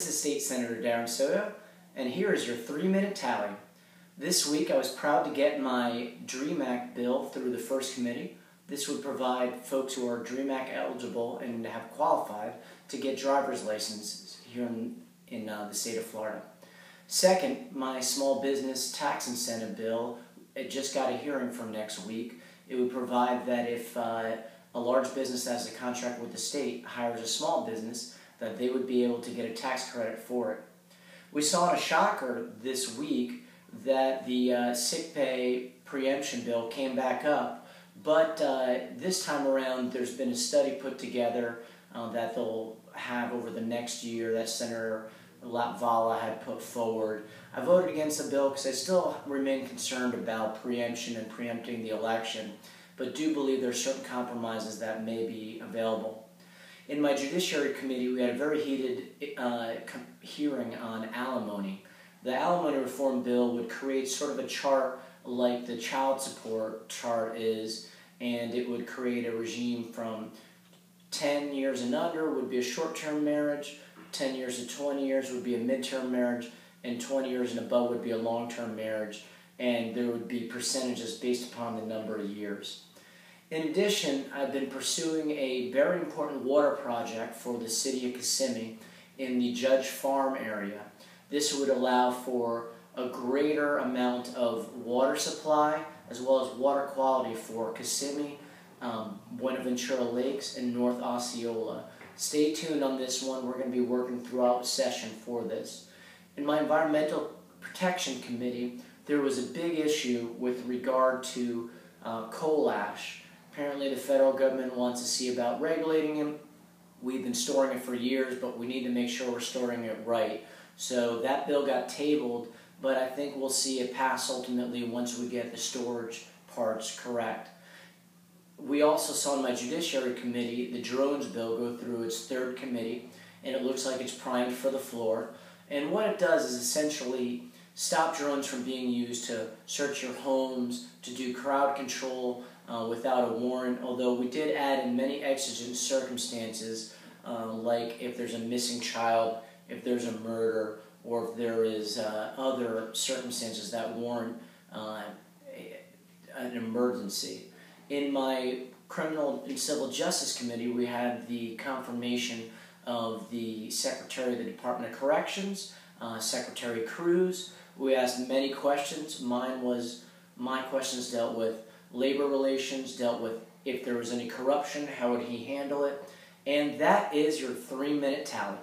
This is State Senator Darren Soto, and here is your 3-minute tally. This week I was proud to get my DREAM Act bill through the first committee. This would provide folks who are DREAM Act eligible and have qualified to get driver's licenses here in the state of Florida. Second, my small business tax incentive bill, it just got a hearing for next week. It would provide that if a large business that has a contract with the state hires a small business, that they would be able to get a tax credit for it. We saw in a shocker this week that the sick pay preemption bill came back up, but this time around there's been a study put together that they'll have over the next year that Senator Latvala had put forward. I voted against the bill because I still remain concerned about preemption and preempting the election, but do believe there are certain compromises that may be available. In my Judiciary Committee, we had a very heated hearing on alimony. The alimony reform bill would create sort of a chart like the child support chart is, and it would create a regime from 10 years and under would be a short-term marriage, 10 years to 20 years would be a midterm marriage, and 20 years and above would be a long-term marriage, and there would be percentages based upon the number of years. In addition, I've been pursuing a very important water project for the city of Kissimmee in the Judge Farm area. This would allow for a greater amount of water supply as well as water quality for Kissimmee, Buenaventura Lakes, and North Osceola. Stay tuned on this one. We're going to be working throughout session for this. In my Environmental Protection Committee, there was a big issue with regard to coal ash. Apparently the federal government wants to see about regulating it. We've been storing it for years, but we need to make sure we're storing it right. So that bill got tabled, but I think we'll see it pass ultimately once we get the storage parts correct. We also saw in my Judiciary Committee the drones bill go through its third committee, and it looks like it's primed for the floor. And what it does is essentially stop drones from being used to search your homes, to do crowd control without a warrant, although we did add in many exigent circumstances, like if there's a missing child, if there's a murder, or if there is other circumstances that warrant an emergency. In my Criminal and Civil Justice Committee, we had the confirmation of the Secretary of the Department of Corrections, Secretary Cruz. We asked many questions. My questions dealt with labor relations, dealt with if there was any corruption, how would he handle it, and that is your 3-minute tally.